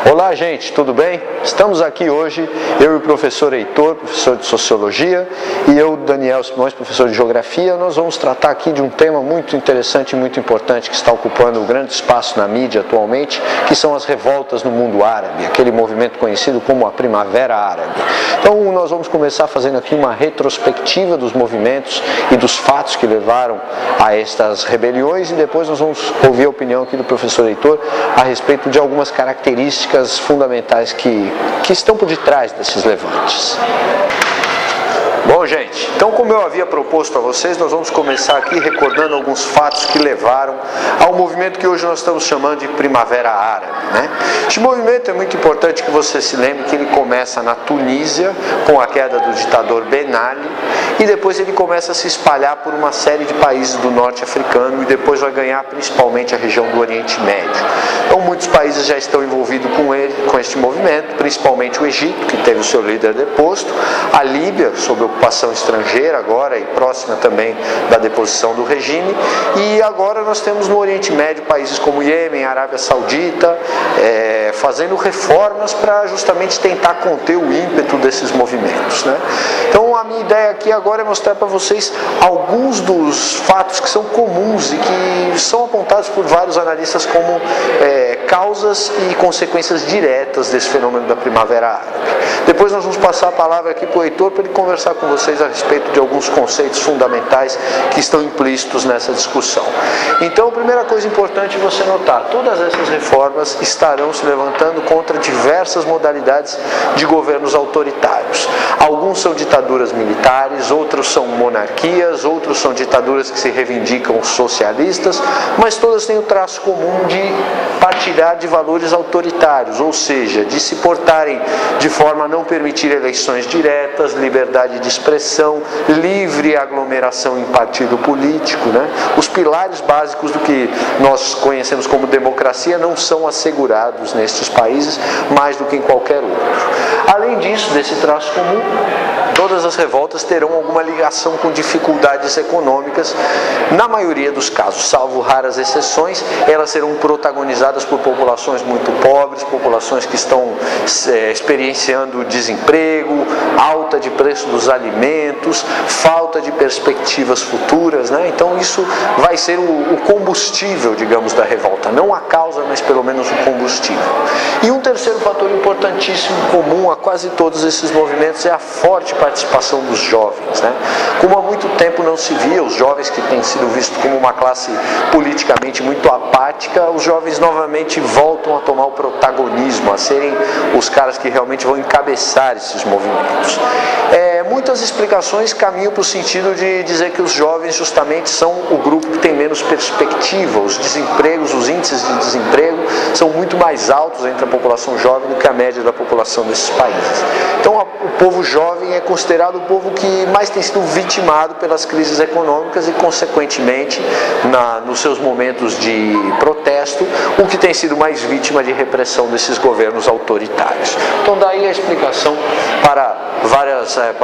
Olá, gente, tudo bem? Estamos aqui hoje, eu e o professor Heitor, professor de Sociologia, e eu, Daniel Simões, professor de Geografia. Nós vamos tratar aqui de um tema muito interessante e muito importante que está ocupando um grande espaço na mídia atualmente, que são as revoltas no mundo árabe, aquele movimento conhecido como a Primavera Árabe. Então, nós vamos começar fazendo aqui uma retrospectiva dos movimentos e dos fatos que levaram a estas rebeliões, e depois nós vamos ouvir a opinião aqui do professor Heitor a respeito de algumas características fundamentais que estão por detrás desses levantes. Bom, gente, então como eu havia proposto a vocês, nós vamos começar aqui recordando alguns fatos que levaram ao movimento que hoje nós estamos chamando de Primavera Árabe, né? Este movimento é muito importante que você se lembre que ele começa na Tunísia, com a queda do ditador Ben Ali, e depois ele começa a se espalhar por uma série de países do norte africano, e depois vai ganhar principalmente a região do Oriente Médio. Então muitos países já estão envolvidos com este movimento, principalmente o Egito, que teve o seu líder deposto, a Líbia, sob ocupação estrangeira agora e próxima também da deposição do regime, e agora nós temos no Oriente Médio países como Iêmen, Arábia Saudita, fazendo reformas para justamente tentar conter o ímpeto desses movimentos, né? Então a minha ideia aqui agora é mostrar para vocês alguns dos fatos que são comuns e que são apontados por vários analistas como causas e consequências diretas desse fenômeno da Primavera Árabe. Depois nós vamos passar a palavra aqui para o Heitor para ele conversar com vocês a respeito de alguns conceitos fundamentais que estão implícitos nessa discussão. Então, a primeira coisa importante é você notar, todas essas reformas estarão se levantando contra diversas modalidades de governos autoritários. Alguns são ditaduras militares, outros são monarquias, outros são ditaduras que se reivindicam socialistas, mas todas têm o traço comum de partilhar de valores autoritários, ou seja, de se portarem de forma a não permitir eleições diretas, liberdade de expressão, livre aglomeração em partido político, né? Os pilares básicos do que nós conhecemos como democracia não são assegurados nestes países mais do que em qualquer outro. Além disso, desse traço comum, todas as revoltas terão alguma ligação com dificuldades econômicas. Na maioria dos casos, salvo raras exceções, elas serão protagonizadas por populações muito pobres, populações que estão experienciando desemprego, alta de preço dos alimentos, falta de perspectivas futuras, né? Então isso vai ser o combustível, digamos, da revolta. Não a causa, mas pelo menos o combustível. E um terceiro fator importantíssimo, comum a quase todos esses movimentos, é a forte participação dos jovens, né? Como há muito tempo não se via, os jovens que têm sido vistos como uma classe politicamente muito apática, os jovens novamente voltam a tomar o protagonismo, a serem os caras que realmente vão encabeçar esses movimentos. Muitas explicações caminham para o sentido de dizer que os jovens justamente são o grupo que tem menos perspectiva. Os desempregos, os índices de desemprego são muito mais altos entre a população jovem do que a média da população desses países. Então o povo jovem é considerado o povo que mais tem sido vitimado pelas crises econômicas e, consequentemente, nos seus momentos de protesto, o que tem sido mais vítima de repressão desses governos autoritários. Então daí a explicação para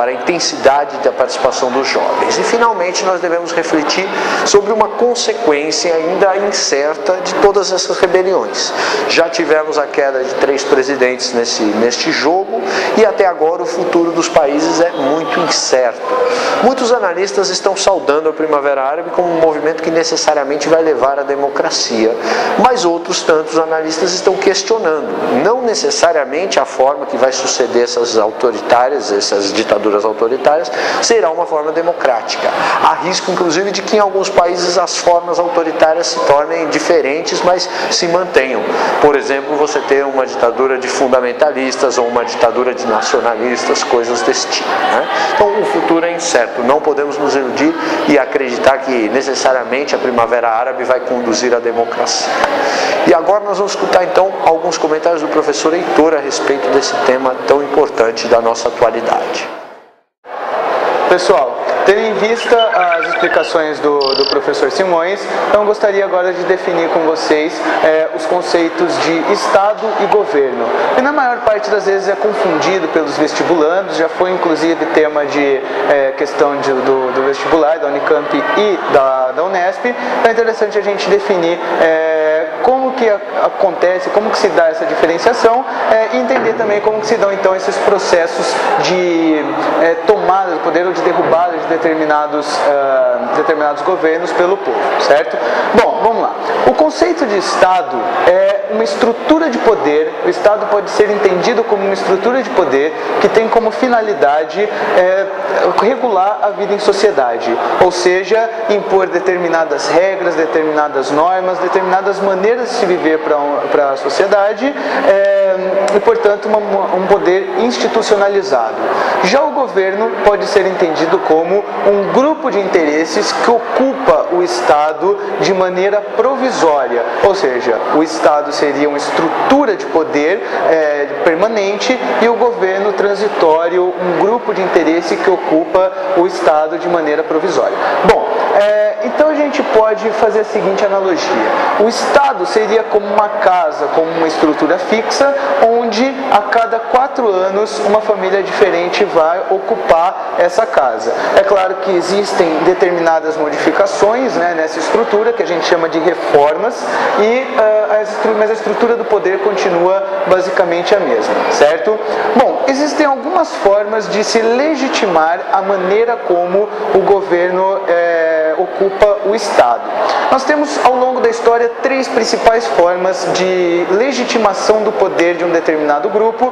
a intensidade da participação dos jovens. E finalmente nós devemos refletir sobre uma consequência ainda incerta de todas essas rebeliões. Já tivemos a queda de 3 presidentes neste jogo, e até agora o futuro dos países é muito incerto. Muitos analistas estão saudando a Primavera Árabe como um movimento que necessariamente vai levar à democracia, mas outros tantos analistas estão questionando, não necessariamente a forma que vai suceder essas ditaduras autoritárias será uma forma democrática. Há risco, inclusive, de que em alguns países as formas autoritárias se tornem diferentes, mas se mantenham. Por exemplo, você ter uma ditadura de fundamentalistas ou uma ditadura de nacionalistas, coisas desse tipo, né? Então o futuro é incerto, não podemos nos iludir e acreditar que necessariamente a Primavera Árabe vai conduzir à democracia. E agora nós vamos escutar então alguns comentários do professor Heitor a respeito desse tema tão importante da nossa atualidade. Pessoal, tendo em vista as explicações do professor Simões, então gostaria agora de definir com vocês os conceitos de Estado e governo. E na maior parte das vezes é confundido pelos vestibulandos, já foi inclusive tema de questão do vestibular, da Unicamp e da Unesp. Então é interessante a gente definir como que acontece, como que se dá essa diferenciação, e entender também como que se dão então esses processos de tomada do poder ou de derrubada de determinados governos pelo povo, certo? Bom, vamos lá. O conceito de Estado é uma estrutura de poder. O Estado pode ser entendido como uma estrutura de poder que tem como finalidade regular a vida em sociedade, ou seja, impor determinadas regras, determinadas normas, determinadas maneiras de se viver para a sociedade, e, portanto, um poder institucionalizado. Já o governo pode ser entendido como um grupo de interesses que ocupa o Estado de maneira provisória, ou seja, o Estado seria uma estrutura de poder permanente e o governo transitório, um grupo de interesse que ocupa o Estado de maneira provisória. Bom, então a gente pode fazer a seguinte analogia. O Estado seria como uma casa, como uma estrutura fixa, onde a cada 4 anos uma família diferente vai ocupar essa casa. É claro que existem determinadas modificações, né, nessa estrutura, que a gente chama de reformas, mas a estrutura do poder continua basicamente a mesma, certo? Bom, existem algumas formas de se legitimar a maneira como o governo ocupa o Estado. Nós temos ao longo da história 3 principais formas de legitimação do poder de um determinado grupo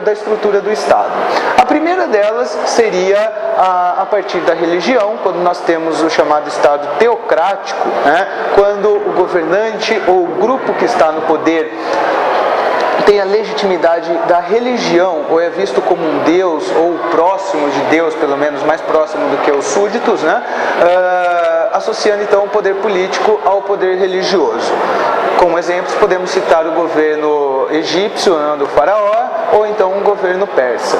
da estrutura do Estado. A primeira delas seria a partir da religião, quando nós temos o chamado Estado teocrático, né? Quando o governante ou o grupo que está no poder tem a legitimidade da religião, ou é visto como um Deus, ou próximo de Deus, pelo menos mais próximo do que os súditos, né? Associando então o poder político ao poder religioso. Como exemplos, podemos citar o governo egípcio, né, do faraó, ou então um governo persa.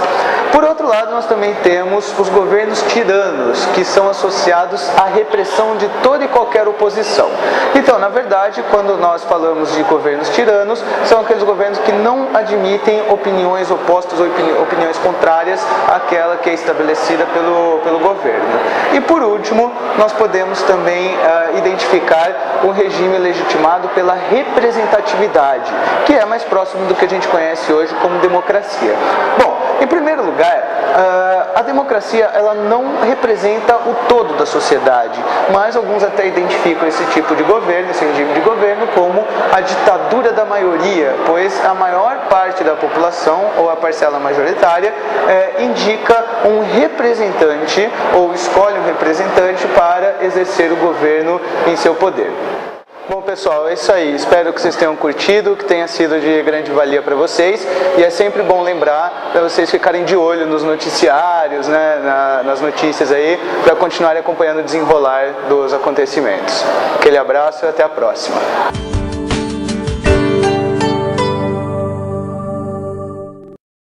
Por outro lado, nós também temos os governos tiranos, que são associados à repressão de toda e qualquer oposição. Então, na verdade, quando nós falamos de governos tiranos, são aqueles governos que não admitem opiniões opostas ou opiniões contrárias àquela que é estabelecida pelo governo. E por último, nós podemos também identificar um regime legitimado pela representatividade, que é mais próximo do que a gente conhece hoje como democracia. Bom, em primeiro lugar, a democracia ela não representa o todo da sociedade, mas alguns até identificam esse tipo de governo, esse regime de governo, como a ditadura da maioria, pois a maior parte da população, ou a parcela majoritária, indica um representante, ou escolhe um representante para exercer o governo em seu poder. Bom, pessoal, é isso aí. Espero que vocês tenham curtido, que tenha sido de grande valia para vocês. E é sempre bom lembrar para vocês ficarem de olho nos noticiários, né, nas notícias aí, para continuarem acompanhando o desenrolar dos acontecimentos. Aquele abraço e até a próxima.